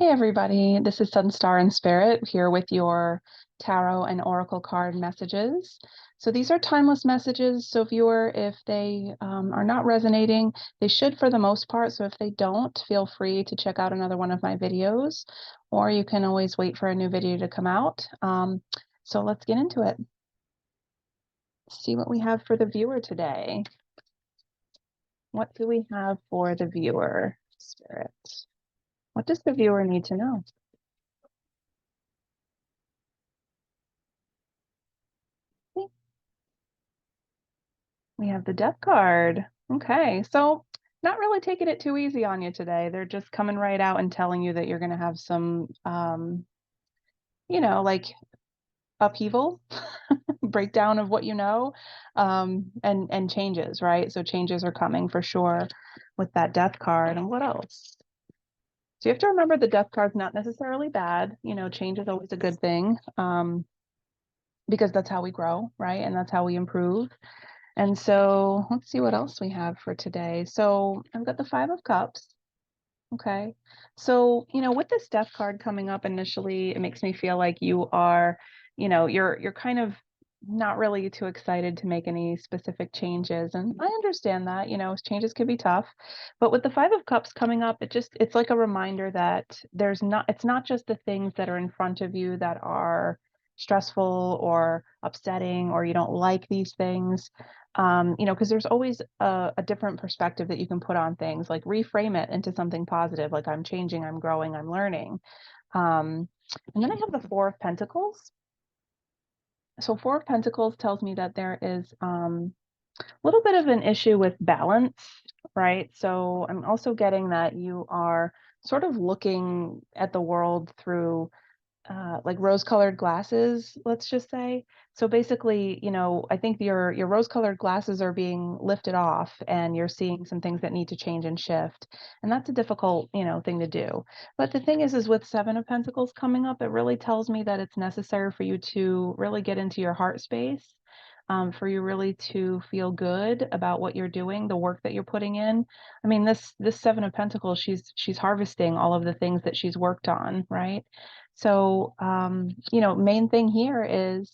Hey everybody, this is Sunstar and Spirit here with your tarot and oracle card messages. So these are timeless messages. So viewer, if they are not resonating, they should for the most part. So if they don't, feel free to check out another one of my videos, or you can always wait for a new video to come out. So let's get into it. See what we have for the viewer today. What do we have for the viewer, Spirit? What does the viewer need to know? We have the Death card. Okay, so not really taking it too easy on you today. They're just coming right out and telling you that you're going to have some, like upheaval, breakdown of what you know, and changes, right? So changes are coming for sure with that Death card. And what else? So you have to remember the Death card's not necessarily bad. Change is always a good thing, because that's how we grow, right? And that's how we improve. And so let's see what else we have for today. So I've got the Five of Cups. Okay. So, with this Death card coming up initially, it makes me feel like you are, you're kind of not really too excited to make any specific changes. And I understand that, changes can be tough. But with the Five of Cups coming up, it's like a reminder that it's not just the things that are in front of you that are stressful or upsetting, or you don't like these things. Because there's always a different perspective that you can put on things, like reframe it into something positive, like I'm changing, I'm growing, I'm learning. Um, and then I have the Four of Pentacles. So Four of Pentacles tells me that there is a little bit of an issue with balance, right? So I'm also getting that you are sort of looking at the world through like rose-colored glasses, let's just say. So basically, I think your rose-colored glasses are being lifted off, and you're seeing some things that need to change and shift. And that's a difficult, thing to do. But the thing is with Seven of Pentacles coming up, it really tells me that it's necessary for you to really get into your heart space. For you really to feel good about what you're doing, the work that you're putting in. I mean, this Seven of Pentacles, she's harvesting all of the things that she's worked on, right? So, main thing here is,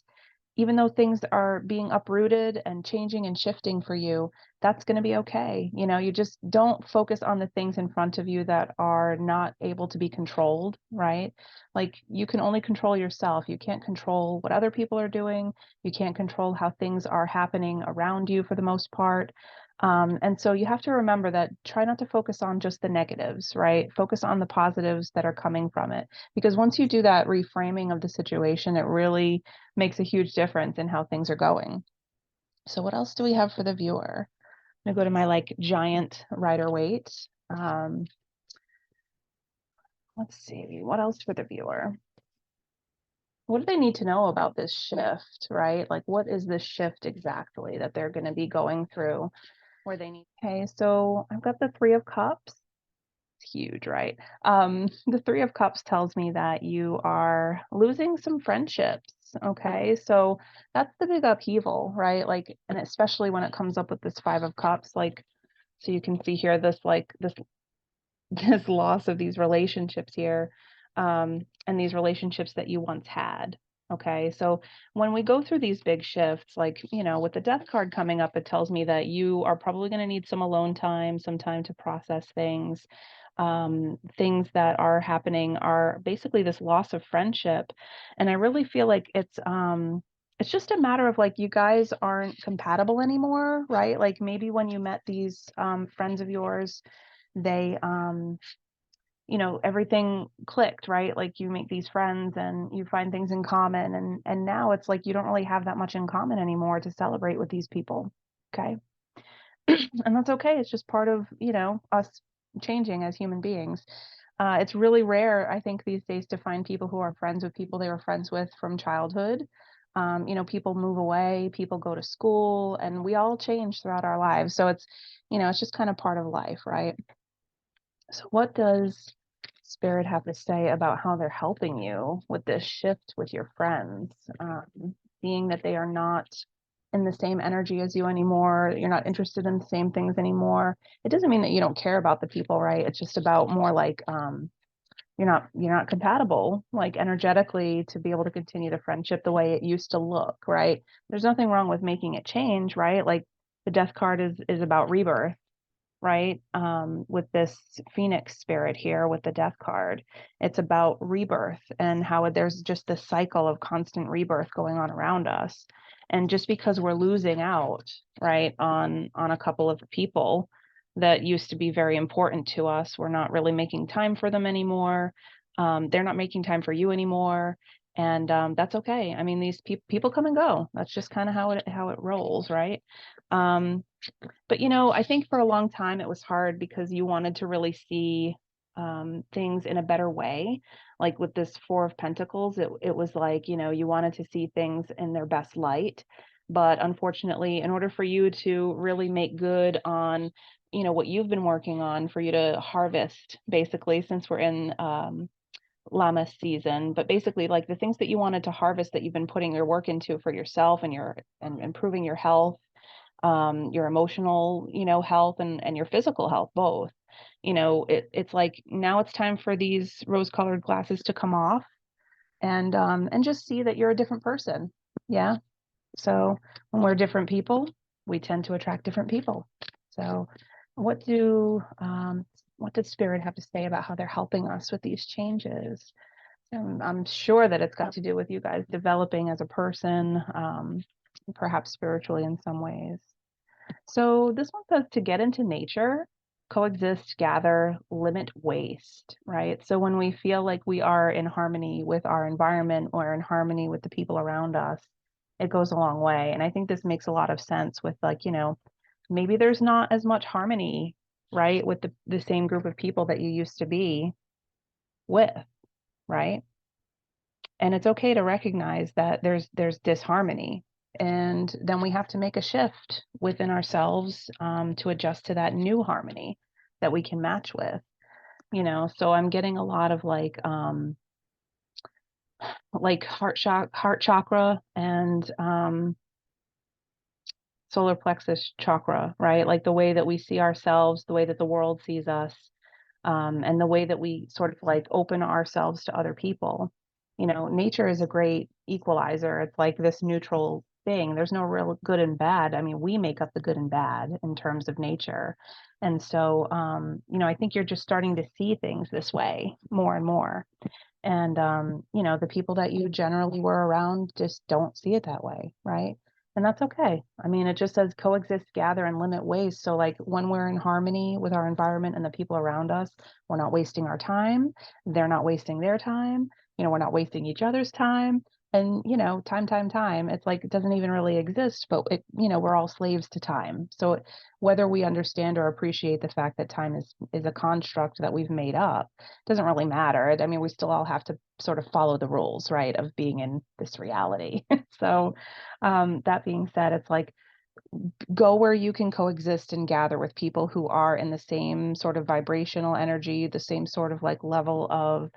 even though things are being uprooted and changing and shifting for you, that's going to be okay. You just don't focus on the things in front of you that are not able to be controlled, right? Like, you can only control yourself. You can't control what other people are doing. You can't control how things are happening around you for the most part. And so you have to remember that, try not to focus on just the negatives, right? Focus on the positives that are coming from it. Because once you do that reframing of the situation, it really makes a huge difference in how things are going. So what else do we have for the viewer? I'm gonna go to my like giant Rider-Waite. Um, let's see, what else for the viewer? What do they need to know about this shift, right? Like, what is this shift exactly that they're going to be going through, where they need? Okay, so I've got the Three of Cups. It's huge, right? The Three of Cups tells me that you are losing some friendships. Okay, so that's the big upheaval, right? Like, and especially when it comes up with this Five of Cups, like, so you can see here this this loss of these relationships here, and these relationships that you once had. Okay, so when we go through these big shifts, like, with the Death card coming up, it tells me that you are probably going to need some alone time, some time to process things. Things that are happening are basically this loss of friendship. And I really feel like it's just a matter of, like, you guys aren't compatible anymore, right? Like, maybe when you met these friends of yours, they everything clicked, right? Like, you make these friends and you find things in common, and now it's like you don't really have that much in common anymore to celebrate with these people. Okay. And that's okay. It's just part of, us changing as human beings. It's really rare, I think, these days to find people who are friends with people they were friends with from childhood. People move away, people go to school, and we all change throughout our lives. So it's just kind of part of life, right? So what does Spirit have to say about how they're helping you with this shift with your friends? Seeing that they are not in the same energy as you anymore, you're not interested in the same things anymore. It doesn't mean that you don't care about the people, right? It's just about more like you're not compatible, like energetically, to be able to continue the friendship the way it used to look, right? There's nothing wrong with making it change, right? Like the death card is about rebirth, right? With this Phoenix spirit here with the death card, it's about rebirth and how there's just this cycle of constant rebirth going on around us. And just because we're losing out, right, on a couple of people that used to be very important to us, we're not really making time for them anymore. They're not making time for you anymore. And that's okay. I mean, these people come and go. That's just kind of how it rolls, right? Um, but I think for a long time it was hard because you wanted to really see things in a better way. Like with this Four of Pentacles, it was like, you wanted to see things in their best light. But unfortunately, in order for you to really make good on, what you've been working on, for you to harvest, basically, since we're in Lammas season, but basically like the things that you wanted to harvest that you've been putting your work into for yourself and improving your health, your emotional, health, and your physical health, both. It's like now it's time for these rose-colored glasses to come off and just see that you're a different person. Yeah. So when we're different people, we tend to attract different people. So what did Spirit have to say about how they're helping us with these changes? I'm sure that it's got to do with you guys developing as a person, perhaps spiritually in some ways. So this one says to get into nature, coexist, gather, limit waste, right? So when we feel like we are in harmony with our environment or in harmony with the people around us, it goes a long way. And I think this makes a lot of sense with, like, maybe there's not as much harmony, right, with the same group of people that you used to be with, right? And it's okay to recognize that there's disharmony, and then we have to make a shift within ourselves, to adjust to that new harmony that we can match with. So I'm getting a lot of like heart chakra and solar plexus chakra, right? Like the way that we see ourselves, the way that the world sees us, and the way that we sort of like open ourselves to other people. Nature is a great equalizer. It's like this neutral thing. There's no real good and bad. I mean, we make up the good and bad in terms of nature. And so, I think you're just starting to see things this way more and more. And, the people that you generally were around just don't see it that way, right? And that's okay. I mean, it just says coexist, gather, and limit waste. So, like, when we're in harmony with our environment and the people around us, we're not wasting our time. They're not wasting their time. We're not wasting each other's time. And, time, it's like it doesn't even really exist, but we're all slaves to time. So, whether we understand or appreciate the fact that time is a construct that we've made up doesn't really matter. I mean, we still all have to sort of follow the rules, right, of being in this reality. So, that being said, it's like go where you can coexist and gather with people who are in the same sort of vibrational energy, the same sort of like level of,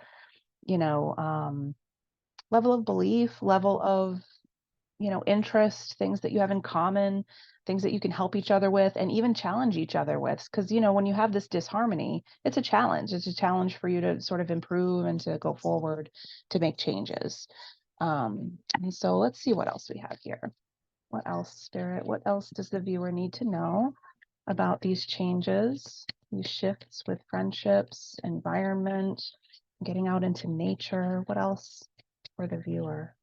you know, um, level of belief, level of, interest, things that you have in common, things that you can help each other with, and even challenge each other with. Because, when you have this disharmony, it's a challenge. It's a challenge for you to sort of improve and to go forward, to make changes. And so let's see what else we have here. What else, Spirit? What else does the viewer need to know about these changes, these shifts with friendships, environment, getting out into nature? What else for the viewer?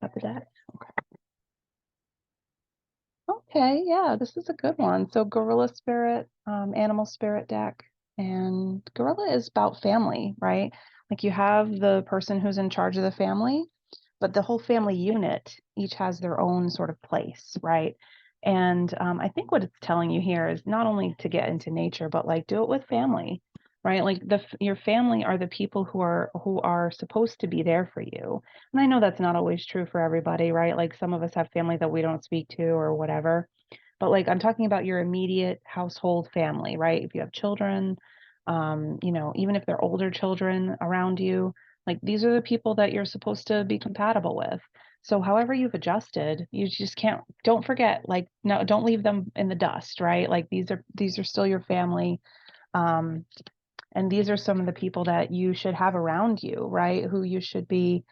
Up to that. Okay, yeah, this is a good one. So Gorilla Spirit, Animal Spirit deck, and Gorilla is about family, right? Like you have the person who's in charge of the family, but the whole family unit each has their own sort of place, right? And I think what it's telling you here is not only to get into nature, but like do it with family, right? Like your family are the people who are supposed to be there for you. And I know that's not always true for everybody, right? Like some of us have family that we don't speak to or whatever. But like I'm talking about your immediate household family, right? If you have children, even if they're older children around you, like these are the people that you're supposed to be compatible with. So however you've adjusted, you just don't forget, like, no, don't leave them in the dust, right? Like these are still your family. Um, And these are some of the people that you should have around you, right? Who you should be,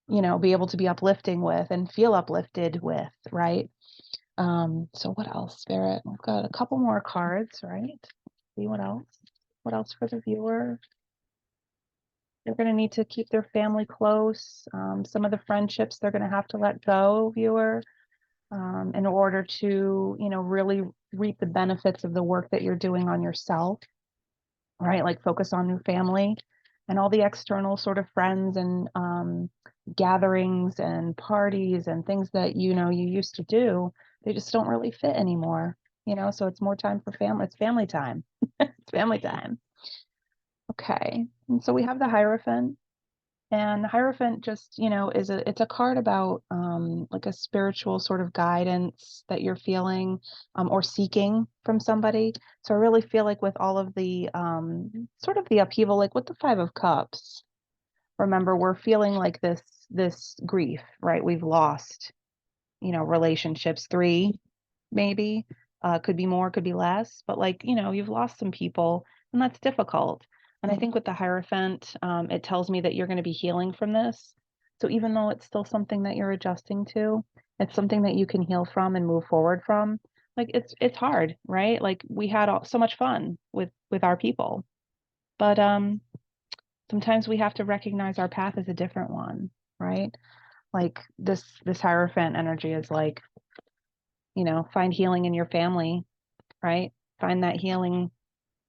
be able to be uplifting with and feel uplifted with, right? So what else, Spirit? We've got a couple more cards, right? See what else? What else for the viewer? They're going to need to keep their family close. Some of the friendships they're going to have to let go, viewer, in order to, really reap the benefits of the work that you're doing on yourself, right? Like focus on new family and all the external sort of friends and gatherings and parties and things that, you used to do. They just don't really fit anymore, so it's more time for family. It's family time. It's family time. Okay. And so we have the Hierophant. And Hierophant just, it's a card about like a spiritual sort of guidance that you're feeling or seeking from somebody. So I really feel like with all of the sort of the upheaval, like with the Five of Cups, remember we're feeling like this grief, right? We've lost, relationships, three maybe, could be more, could be less, but like, you've lost some people and that's difficult. And I think with the Hierophant, it tells me that you're going to be healing from this. So even though it's still something that you're adjusting to, it's something that you can heal from and move forward from. Like it's hard, right? Like we had so much fun with our people, but sometimes we have to recognize our path is a different one, right? Like this Hierophant energy is like, find healing in your family, right? Find that healing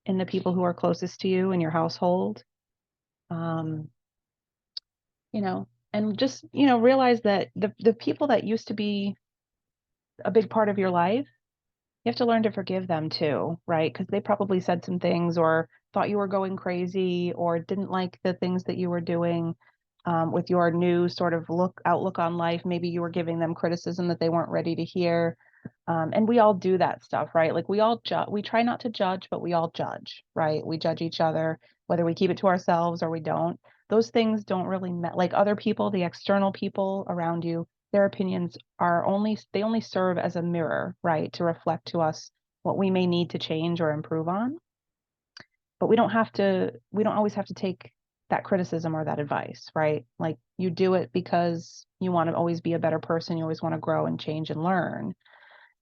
in the people who are closest to you in your household. Um, and just, realize that the people that used to be a big part of your life, you have to learn to forgive them too, right? Because they probably said some things or thought you were going crazy or didn't like the things that you were doing with your new sort of outlook on life. Maybe you were giving them criticism that they weren't ready to hear. And we all do that stuff, right? Like we try not to judge, but we all judge, right? We judge each other, whether we keep it to ourselves or we don't. Those things don't really like other people, the external people around you, their opinions they only serve as a mirror, right? To reflect to us what we may need to change or improve on. But we don't always have to take that criticism or that advice, right? Like you do it because you want to always be a better person. You always want to grow and change and learn.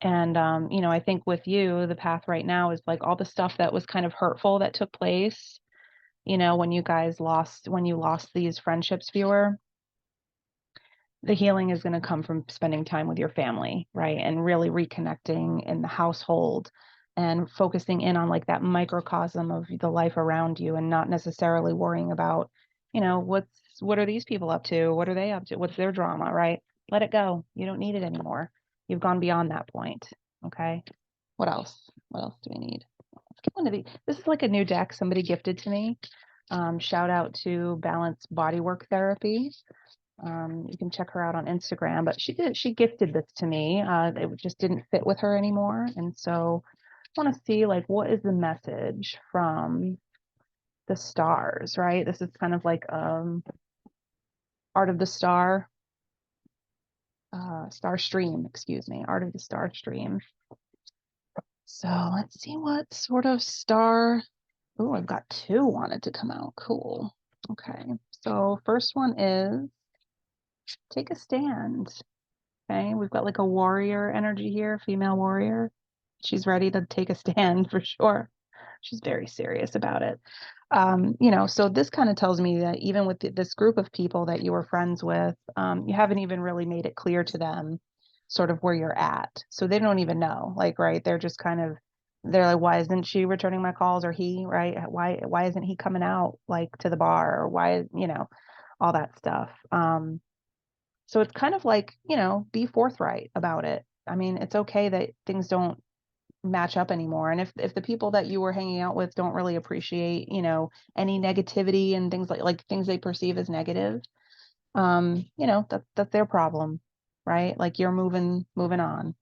And, I think with you, the path right now is like all the stuff that was kind of hurtful that took place, when you lost these friendships, viewer, the healing is going to come from spending time with your family, right? And really reconnecting in the household and focusing in on like that microcosm of the life around you and not necessarily worrying about, what are these people up to? What are they up to? What's their drama, right? Let it go. You don't need it anymore. You've gone beyond that point. Okay. What else? What else do we need? Let's get one of these. This is like a new deck somebody gifted to me. Shout out to Balance Bodywork Therapy. You can check her out on Instagram, but she gifted this to me. It just didn't fit with her anymore. And so I want to see like, what is the message from the stars, right? This is kind of like, Art of the Star, Star Stream, excuse me, Art of the Star Stream. So let's see what sort of star. Oh, I've got two wanted to come out. Cool. Okay. So first one is take a stand. Okay, we've got like a warrior energy here, female warrior. She's ready to take a stand for sure. She's very serious about it. So this kind of tells me that even with this group of people that you were friends with, you haven't even really made it clear to them sort of where you're at. So they don't even know, like, right? They're like, why isn't she returning my calls or he, right? Why isn't he coming out like to the bar or why, all that stuff. So it's kind of like, be forthright about it. I mean, it's okay that things don't match up anymore. And if the people that you were hanging out with don't really appreciate, any negativity and things like things they perceive as negative, that's their problem, right? Like you're moving on.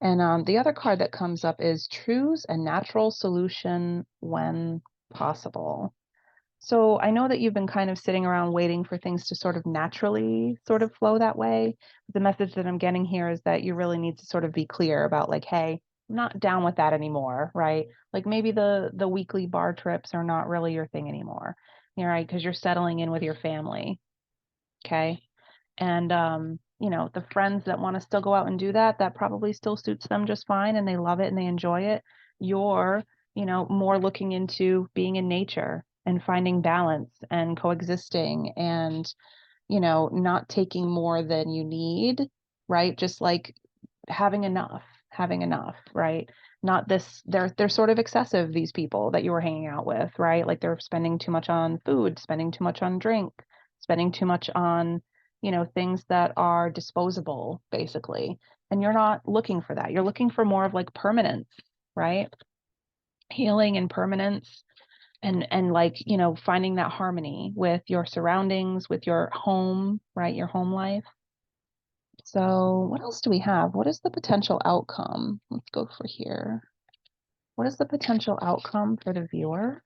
And the other card that comes up is choose a natural solution when possible. So I know that you've been kind of sitting around waiting for things to sort of naturally sort of flow that way. The message that I'm getting here is that you really need to sort of be clear about like, hey, not down with that anymore, right? Like maybe the weekly bar trips are not really your thing anymore. You're right, because you're settling in with your family. Okay. And you know, the friends that want to still go out and do that, that probably still suits them just fine and they love it and they enjoy it. You're, you know, more looking into being in nature and finding balance and coexisting and, you know, not taking more than you need, right? Just like having enough, right? Not this, they're sort of excessive, these people that you were hanging out with, right? Like they're spending too much on food, spending too much on drink, spending too much on, you know, things that are disposable, basically. And you're not looking for that. You're looking for more of like permanence, right? Healing and permanence and like, you know, finding that harmony with your surroundings, with your home, right? Your home life. So what else do we have? What is the potential outcome? Let's go for here. What is the potential outcome for the viewer?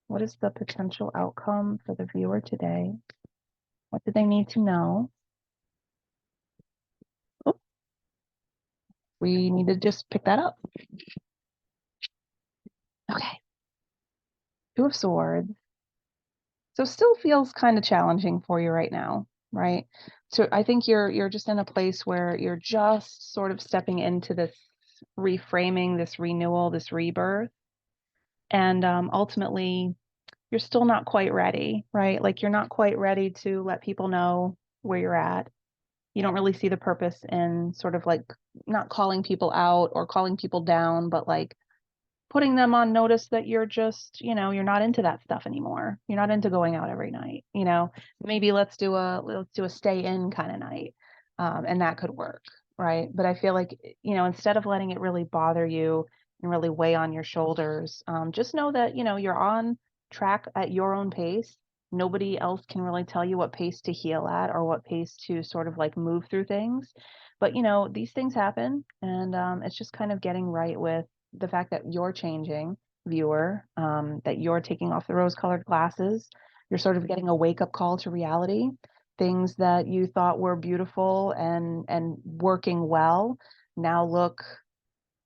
What is the potential outcome for the viewer today? What do they need to know? Oh, we need to just pick that up. Okay. Two of Swords. So still feels kind of challenging for you right now, right? So I think you're just in a place where you're just sort of stepping into this reframing, this renewal, this rebirth. And ultimately, you're still not quite ready, right? Like you're not quite ready to let people know where you're at. You don't really see the purpose in sort of like not calling people out or calling people down, but like putting them on notice that you're just, you know, you're not into that stuff anymore. You're not into going out every night, you know. Maybe let's do a stay in kind of night. And that could work, right? But I feel like, you know, instead of letting it really bother you and really weigh on your shoulders, just know that, you know, you're on track at your own pace. Nobody else can really tell you what pace to heal at or what pace to sort of like move through things. But, you know, these things happen, and it's just kind of getting right with the fact that you're changing, viewer, that you're taking off the rose colored glasses. You're sort of getting a wake up call to reality. Things that you thought were beautiful and working well now look,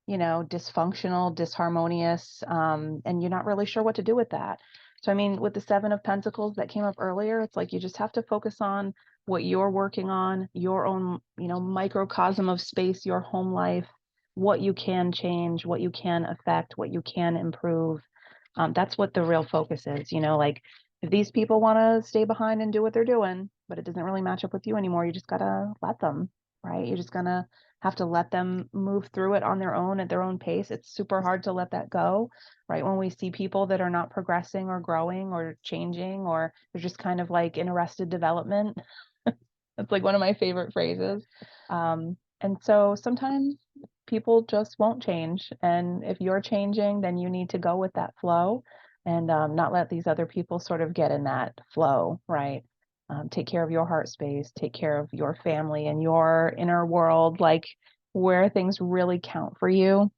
you know, dysfunctional, disharmonious, and you're not really sure what to do with that. So, I mean, with the Seven of Pentacles that came up earlier, it's like you just have to focus on what you're working on, your own, you know, microcosm of space, your home life, what you can change, what you can affect, what you can improve. That's what the real focus is, you know, like if these people want to stay behind and do what they're doing, but it doesn't really match up with you anymore, you just got to let them, right? You're just going to have to let them move through it on their own at their own pace. It's super hard to let that go, right? When we see people that are not progressing or growing or changing, or they're just kind of like in arrested development. That's like one of my favorite phrases. And so sometimes people just won't change. And if you're changing, then you need to go with that flow and not let these other people sort of get in that flow, right? Take care of your heart space, take care of your family and your inner world, like where things really count for you.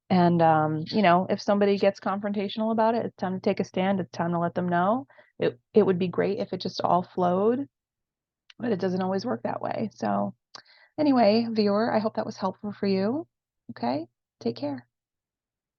And, you know, if somebody gets confrontational about it, it's time to take a stand. It's time to let them know. It would be great if it just all flowed, but it doesn't always work that way. So, anyway, viewer, I hope that was helpful for you. Okay, take care.